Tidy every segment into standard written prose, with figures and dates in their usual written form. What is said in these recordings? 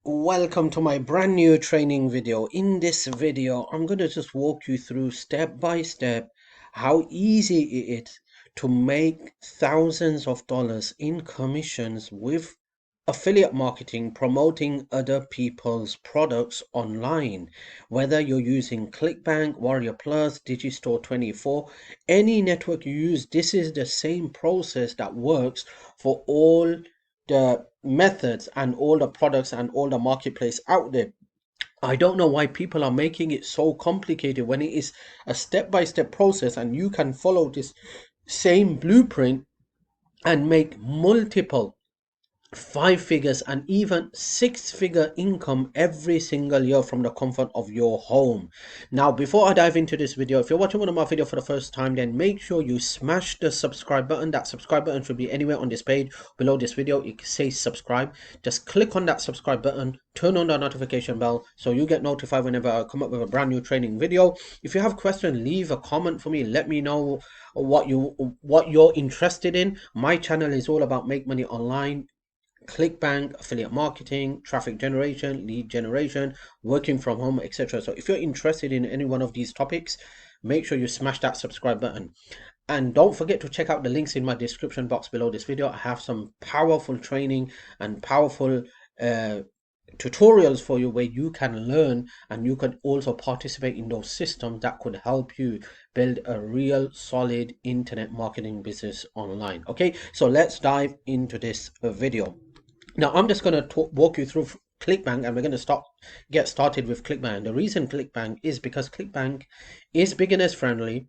Welcome to my brand new training video. In this video, I'm going to just walk you through step by step how easy it is to make thousands of dollars in commissions with affiliate marketing, promoting other people's products online. Whether you're using Clickbank, Warrior Plus, Digistore 24, any network you use, this is the same process that works for all the methods and all the products and all the marketplace out there. I don't know why people are making it so complicated when it is a step-by-step process and you can follow this same blueprint and make multiple five figures and even six-figure income every single year from the comfort of your home. Now, before I dive into this video, if you're watching one of my videos for the first time, then make sure you smash the subscribe button. That subscribe button should be anywhere on this page. Below this video, it says subscribe. Just click on that subscribe button, turn on the notification bell so you get notified whenever I come up with a brand new training video. If you have questions, leave a comment for me. Let me know what you're interested in. My channel is all about make money online, Clickbank, affiliate marketing, traffic generation, lead generation, working from home, etc. So if you're interested in any one of these topics, make sure you smash that subscribe button. And don't forget to check out the links in my description box below this video. I have some powerful training and powerful tutorials for you where you can learn and you can also participate in those systems that could help you build a real solid internet marketing business online. Okay, so let's dive into this video. Now, I'm just going to walk you through Clickbank, and we're going to get started with Clickbank. The reason Clickbank is because Clickbank is beginners friendly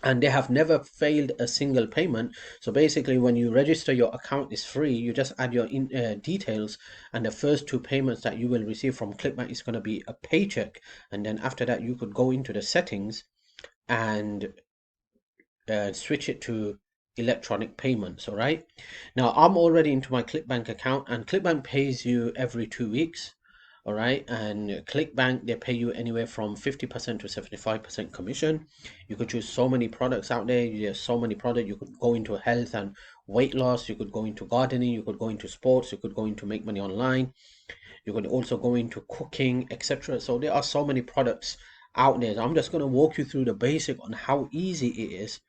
and they have never failed a single payment. So basically, when you register, your account is free. You just add your details, and the first two payments that you will receive from Clickbank is going to be a paycheck. And then after that, you could go into the settings and switch it to electronic payments. All right, now I'm already into my Clickbank account, and Clickbank pays you every 2 weeks. All right, and Clickbank, they pay you anywhere from 50% to 75% commission. You could choose so many products out there. There's so many products. You could go into health and weight loss, you could go into gardening, you could go into sports, you could go into make money online, you could also go into cooking, etc. So there are so many products out there. So I'm just going to walk you through the basic on how easy it is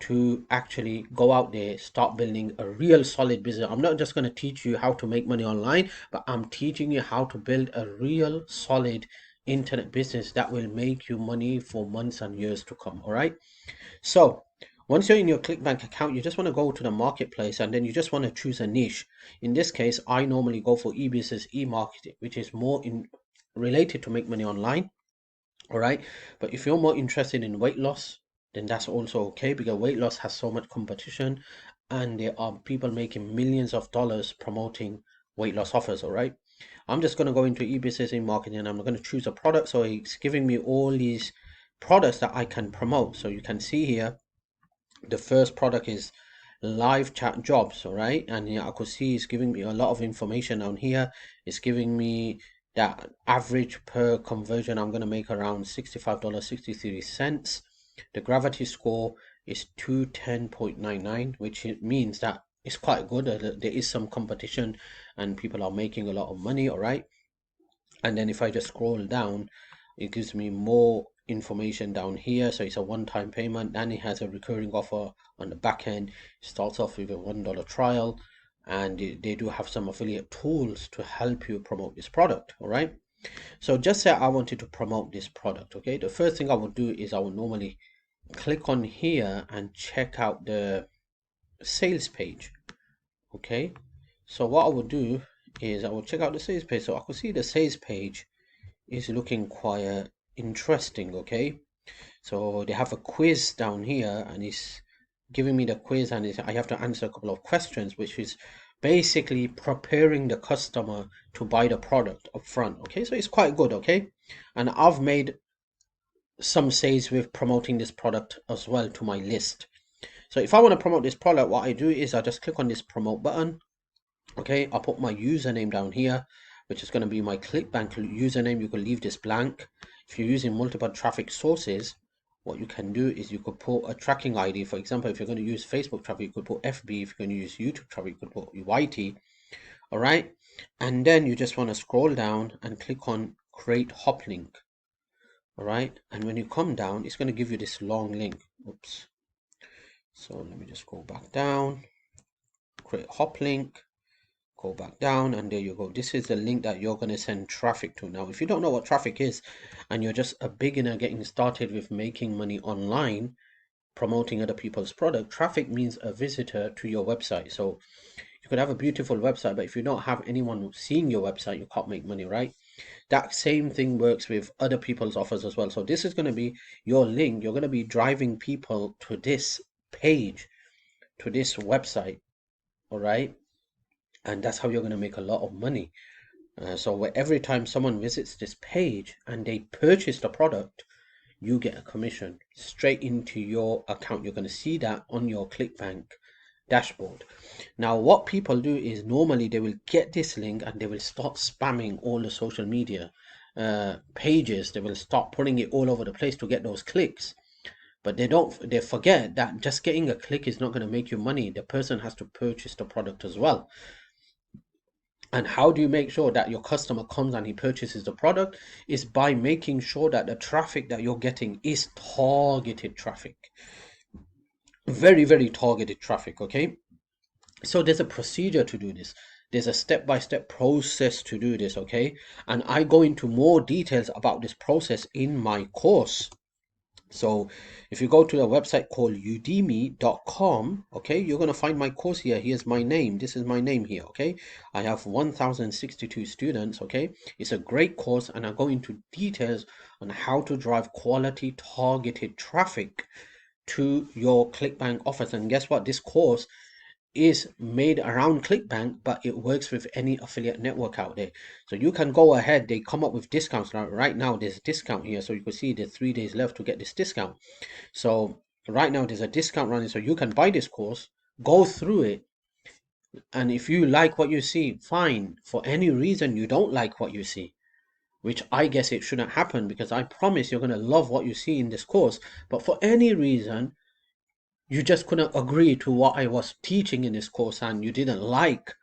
to actually go out there, start building a real solid business. I'm not just going to teach you how to make money online, but I'm teaching you how to build a real solid internet business that will make you money for months and years to come. All right, so once you're in your Clickbank account, you just want to go to the marketplace and then you just want to choose a niche. In this case, I normally go for e-business, e-marketing, which is more in related to make money online. All right, but if you're more interested in weight loss, then that's also okay, because weight loss has so much competition and there are people making millions of dollars promoting weight loss offers. All right, I'm just going to go into e-business, e-marketing, and I'm going to choose a product. So it's giving me all these products that I can promote. So you can see here the first product is live chat jobs. All right, and yeah, I could see it's giving me a lot of information down here. It's giving me that average per conversion I'm going to make around $65.63. The gravity score is 210.99, which it means that it's quite good. There is some competition and people are making a lot of money. All right, and then if I just scroll down, it gives me more information down here. So it's a one-time payment, and it has a recurring offer on the back end. It starts off with a $1 trial, and they do have some affiliate tools to help you promote this product. All right, so just say I wanted to promote this product. Okay, the first thing I would do is I would normally click on here and check out the sales page. Okay, so what I would do is I would check out the sales page. So I could see the sales page is looking quite interesting. Okay, so they have a quiz down here and it's giving me the quiz, and I have to answer a couple of questions, which is basically preparing the customer to buy the product up front. Okay, so it's quite good. Okay, and I've made some sales with promoting this product as well to my list. So if I want to promote this product, what I do is I just click on this promote button. Okay, I'll put my username down here, which is going to be my Clickbank username. You can leave this blank. If you're using multiple traffic sources, what you can do is you could put a tracking ID. For example, if you're going to use Facebook traffic, you could put FB. If you're going to use YouTube traffic, you could put YT. All right, and then you just want to scroll down and click on create hop link. All right, and when you come down, it's going to give you this long link. Oops. So let me just go back down, create hop link, go back down, and there you go. This is the link that you're going to send traffic to. Now, if you don't know what traffic is and you're just a beginner getting started with making money online, promoting other people's product, traffic means a visitor to your website. So you could have a beautiful website, but if you don't have anyone seeing your website, you can't make money, right? That same thing works with other people's offers as well. So this is going to be your link. You're going to be driving people to this page, to this website, all right? And that's how you're going to make a lot of money. So every time someone visits this page and they purchase the product, you get a commission straight into your account. You're going to see that on your Clickbank dashboard. Now, what people do is normally they will get this link and they will start spamming all the social media pages. They will start putting it all over the place to get those clicks. But they forget that just getting a click is not going to make you money. The person has to purchase the product as well. And how do you make sure that your customer comes and he purchases the product? Is by making sure that the traffic that you're getting is targeted traffic. Very, very targeted traffic, okay? So there's a procedure to do this. There's a step-by-step process to do this, okay? And I go into more details about this process in my course. So if you go to a website called udemy.com, okay, you're going to find my course here. Here's my name. This is my name here, okay? I have 1062 students, okay? It's a great course, and I go into details on how to drive quality targeted traffic to your Clickbank offers. And guess what? This course is made around Clickbank, but it works with any affiliate network out there. So you can go ahead, they come up with discounts. Now, right now there's a discount here. So you can see there's 3 days left to get this discount. So right now there's a discount running. So you can buy this course, go through it. And if you like what you see, fine. For any reason you don't like what you see, which I guess it shouldn't happen, because I promise you're going to love what you see in this course. But for any reason, you just couldn't agree to what I was teaching in this course and you didn't like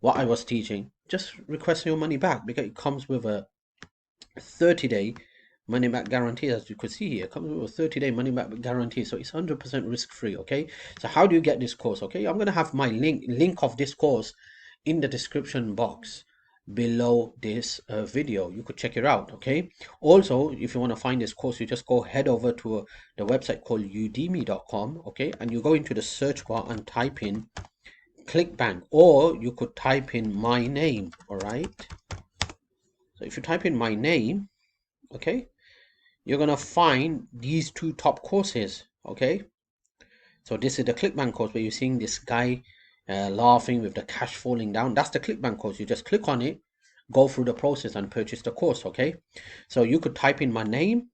what I was teaching, just request your money back, because it comes with a 30-day money back guarantee. As you could see here, it comes with a 30-day money back guarantee, so it's 100% risk free. Okay, so how do you get this course? Okay, I'm going to have my link of this course in the description box below this video. You could check it out. Okay, also if you want to find this course, you just go head over to the website called udemy.com, okay, and you go into the search bar and type in Clickbank, or you could type in my name. All right, so if you type in my name, okay, you're gonna find these two top courses. Okay, so this is the Clickbank course where you're seeing this guy laughing with the cash falling down. That's the Clickbank course. You just click on it, go through the process and purchase the course. Okay, so you could type in my name,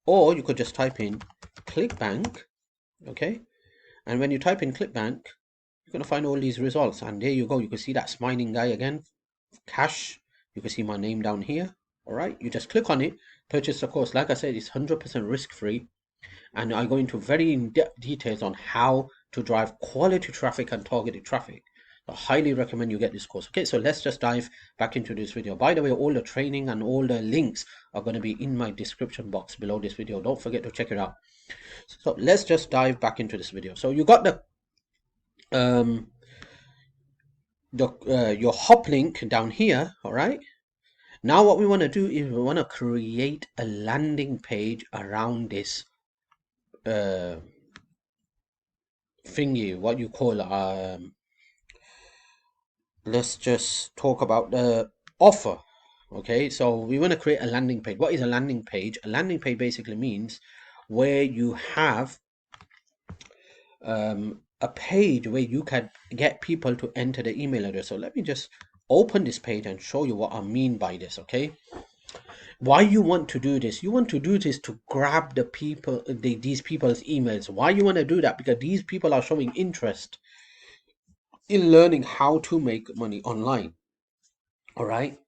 or you could just type in Clickbank. Okay, and when you type in Clickbank, you're gonna find all these results, and there you go. You can see that smiling guy again, cash. You can see my name down here. All right, you just click on it, purchase the course. Like I said, it's 100% risk free, and I go into very in-depth details on how to drive quality traffic and targeted traffic. I highly recommend you get this course. Okay, so let's just dive back into this video. By the way, all the training and all the links are going to be in my description box below this video. Don't forget to check it out. So let's just dive back into this video. So you got your hop link down here. All right, now what we want to do is we want to create a landing page around this thingy, what you call let's just talk about the offer. Okay, so we want to create a landing page. What is a landing page? A landing page basically means where you have a page where you can get people to enter the email address. So let me just open this page and show you what I mean by this. Okay, why you want to do this? You want to do this to grab the people, these people's emails. Why you want to do that? Because these people are showing interest in learning how to make money online. All right,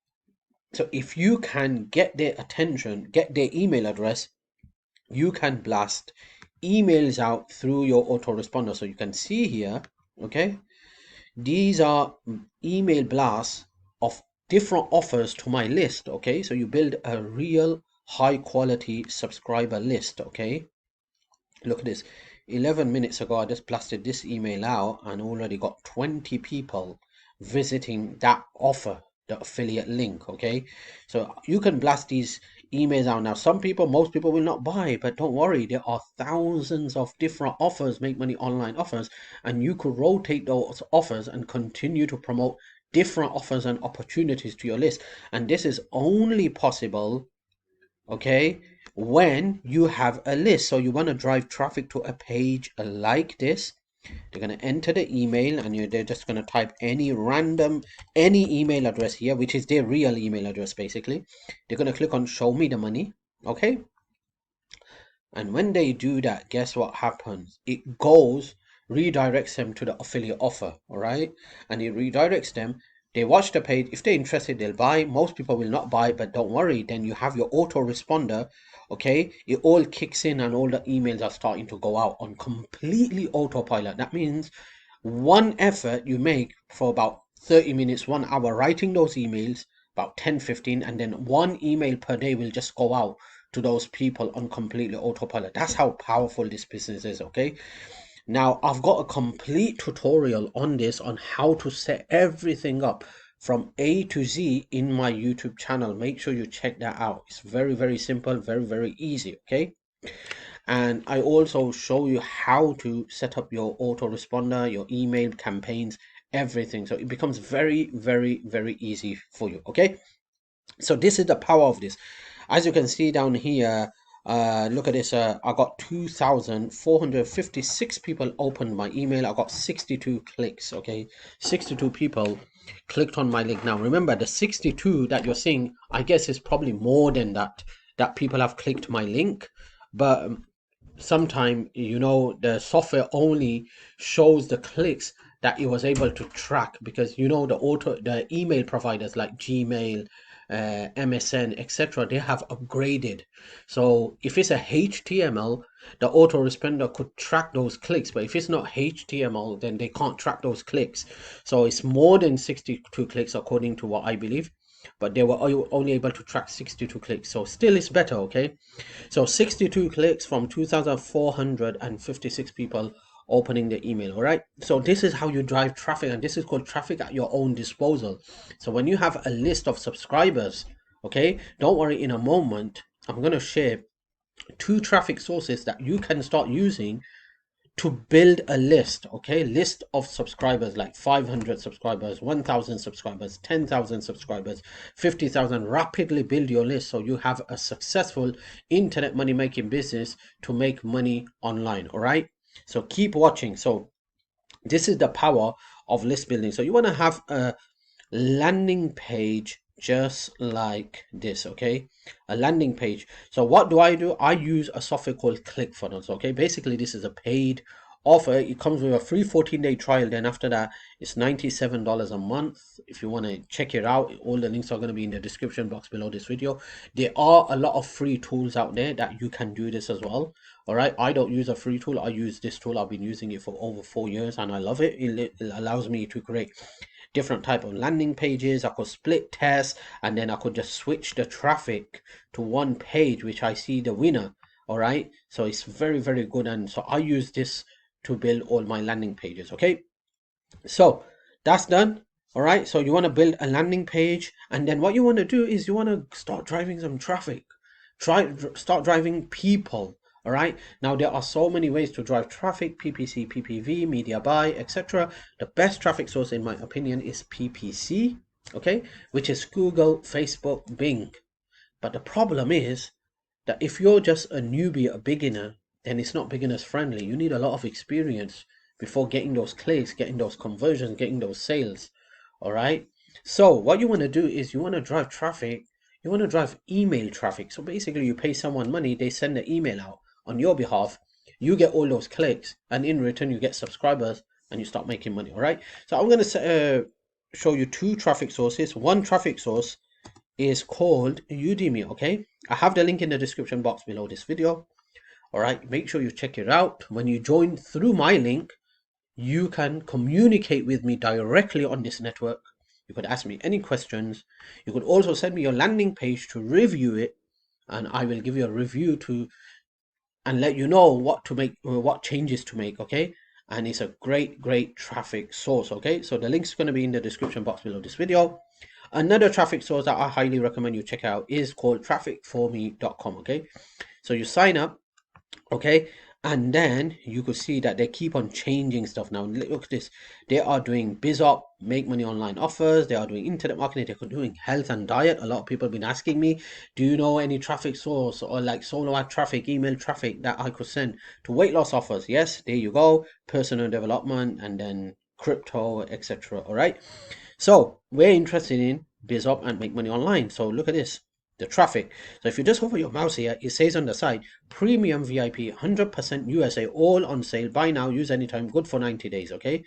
so if you can get their attention, get their email address, you can blast emails out through your autoresponder. So you can see here, okay, these are email blasts of different offers to my list. Okay, so you build a real high quality subscriber list. Okay, look at this. 11 minutes ago, I just blasted this email out and already got 20 people visiting that offer, the affiliate link. Okay, so you can blast these emails out now. Most people will not buy, but don't worry, there are thousands of different offers, make money online offers, and you could rotate those offers and continue to promote different offers and opportunities to your list. And this is only possible, okay, when you have a list. So you want to drive traffic to a page like this. They're going to enter the email, and they're just going to type any email address here, which is their real email address. Basically, they're going to click on show me the money. Okay, and when they do that, guess what happens? It redirects them to the affiliate offer. All right, and it redirects them. They watch the page. If they're interested, they'll buy. Most people will not buy, but don't worry. Then you have your autoresponder. Okay, it all kicks in and all the emails are starting to go out on completely autopilot. That means one effort you make for about 30 minutes, 1 hour writing those emails, about 10, 15, and then one email per day will just go out to those people on completely autopilot. That's how powerful this business is. Okay, now I've got a complete tutorial on this, on how to set everything up from A to Z in my YouTube channel. Make sure you check that out. It's very, very simple, very, very easy. Okay, and I also show you how to set up your autoresponder, your email campaigns, everything, so it becomes very, very, very easy for you. Okay, so this is the power of this. As you can see down here, look at this. I got 2,456 people opened my email. I got 62 clicks. Okay, 62 people clicked on my link. Now remember, the 62 that you're seeing, I guess, is probably more than that people have clicked my link, but sometime, the software only shows the clicks that it was able to track, because the email providers like Gmail, MSN, etc., they have upgraded. So if it's a HTML, the autoresponder could track those clicks, but if it's not HTML, then they can't track those clicks. So it's more than 62 clicks according to what I believe, but they were only able to track 62 clicks, so still it's better. Okay, so 62 clicks from 2,456 people opening the email. All right, so this is how you drive traffic, and this is called traffic at your own disposal. So when you have a list of subscribers, okay, don't worry, in a moment I'm going to share 2 traffic sources that you can start using to build a list. Okay, list of subscribers, like 500 subscribers, 1,000 subscribers, 10,000 subscribers, 50,000. Rapidly build your list so you have a successful internet money making business to make money online. All right, so keep watching. So this is the power of list building. So you want to have a landing page just like this. Okay, a landing page. So what do? I use a software called ClickFunnels. Okay, basically this is a paid offer. It comes with a free 14-day trial, then after that it's $97 a month. If you want to check it out, all the links are going to be in the description box below this video. There are a lot of free tools out there that you can do this as well. All right, I don't use a free tool, I use this tool. I've been using it for over 4 years and I love it. It allows me to create different type of landing pages. I could split tests, and then I could just switch the traffic to one page which I see the winner. All right, so it's very, very good, and so I use this to build all my landing pages. Okay, so that's done. All right, so you want to build a landing page, and then what you want to do is you want to start driving some traffic. Start driving people. All right, now there are so many ways to drive traffic: PPC, PPV, media buy, etc. The best traffic source in my opinion is PPC, okay, which is Google, Facebook, Bing. But the problem is that if you're just a newbie, a beginner, then it's not beginners friendly. You need a lot of experience before getting those clicks, getting those conversions, getting those sales. All right, so what you want to do is you want to drive traffic. You want to drive email traffic. So basically you pay someone money, they send the email out on your behalf, you get all those clicks, and in return you get subscribers, and you start making money. All right, so I'm going to show you 2 traffic sources. One traffic source is called Udemy. Okay, I have the link in the description box below this video. All right, make sure you check it out. When you join through my link, you can communicate with me directly on this network. You could ask me any questions. You could also send me your landing page to review it, and I will give you a review to and let you know what to make, what changes to make. Okay, and it's a great traffic source. Okay, so the link's going to be in the description box below this video. Another traffic source that I highly recommend you check out is called trafficforme.com. Okay, so you sign up, okay, and then you could see that they keep on changing stuff. Now look at this, they are doing biz op, make money online offers, they are doing internet marketing, they're doing health and diet. A lot of people have been asking me, do you know any traffic source or like solo ad traffic, email traffic that I could send to weight loss offers? Yes, there you go, personal development, and then crypto, etc. All right, so we're interested in biz up and make money online. So look at this, the traffic. So if you just hover your mouse here, it says on the side, premium VIP, 100% USA, all on sale. Buy now, use anytime, good for 90 days, okay?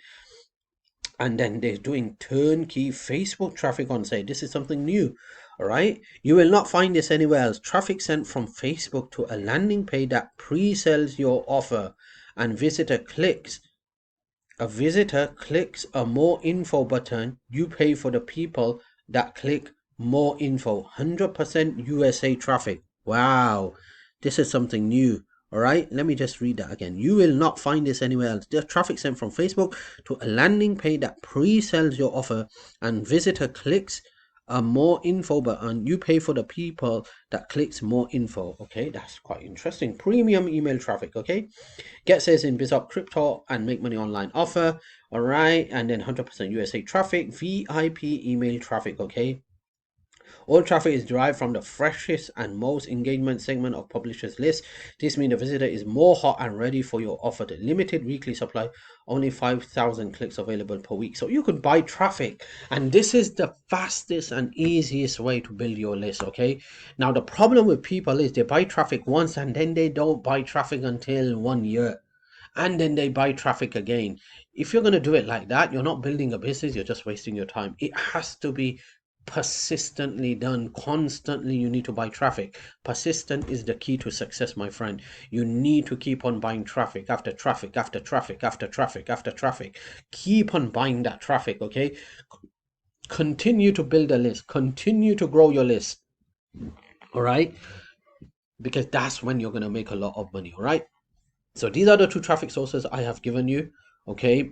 And then they're doing turnkey Facebook traffic on sale. This is something new, all right? You will not find this anywhere else. Traffic sent from Facebook to a landing page that pre-sells your offer, and a visitor clicks a more info button. You pay for the people that click more info. 100% USA traffic. Wow, this is something new. All right, let me just read that again. You will not find this anywhere else. The traffic sent from Facebook to a landing page that pre-sells your offer, and visitor clicks a more info button. You pay for the people that clicks more info. Okay, that's quite interesting. Premium email traffic. Okay, get sales in BizUp crypto and make money online offer. All right, and then 100% USA traffic, VIP email traffic. Okay, all traffic is derived from the freshest and most engagement segment of publishers list. This means the visitor is more hot and ready for your offer. The limited weekly supply, only 5,000 clicks available per week. So you could buy traffic, and this is the fastest and easiest way to build your list. Okay, now the problem with people is they buy traffic once and then they don't buy traffic until 1 year, and then they buy traffic again. If you're going to do it like that, you're not building a business, you're just wasting your time. It has to be persistently done. Constantly you need to buy traffic. Persistent is the key to success, my friend. You need to keep on buying traffic after traffic after traffic after traffic after traffic. Keep on buying that traffic. Okay, continue to build a list, continue to grow your list. All right, because that's when you're going to make a lot of money. All right, so these are the two traffic sources I have given you. Okay,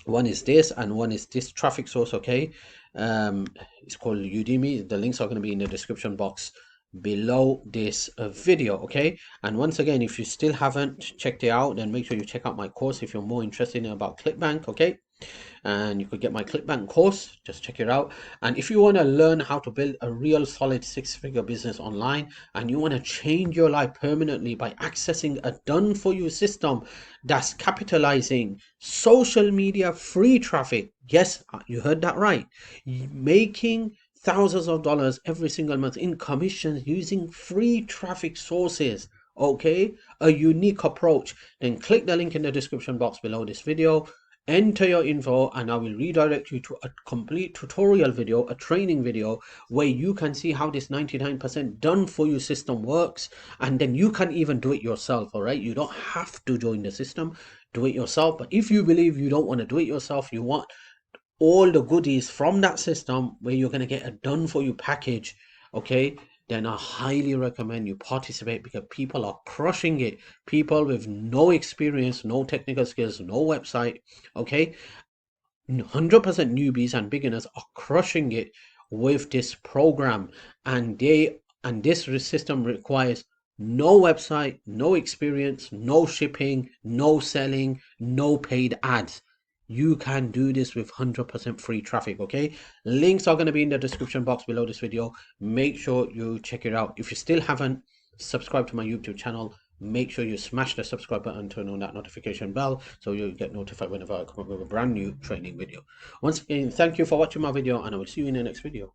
one is this and one is this traffic source. Okay, it's called Udemy. The links are going to be in the description box below this video. Okay, and once again, if you still haven't checked it out, then make sure you check out my course if you're more interested in about Clickbank. Okay, and you could get my Clickbank course, just check it out. And if you want to learn how to build a real solid six-figure business online, and you want to change your life permanently by accessing a done for you system that's capitalizing social media free traffic, yes, you heard that right, making thousands of dollars every single month in commissions using free traffic sources, okay, a unique approach, then click the link in the description box below this video, enter your info, and I will redirect you to a complete tutorial video, a training video, where you can see how this 99% done for you system works, and then you can even do it yourself. All right, you don't have to join the system, do it yourself. But if you believe you don't want to do it yourself, you want all the goodies from that system where you're going to get a done for you package, okay, then I highly recommend you participate, because people are crushing it. People with no experience, no technical skills, no website, okay, 100% newbies and beginners are crushing it with this program. And this system requires no website, no experience, no shipping, no selling, no paid ads. You can do this with 100% free traffic. Okay, links are going to be in the description box below this video. Make sure you check it out. If you still haven't subscribed to my YouTube channel, make sure you smash the subscribe button and turn on that notification bell so you'll get notified whenever I come up with a brand new training video. Once again, thank you for watching my video, and I will see you in the next video.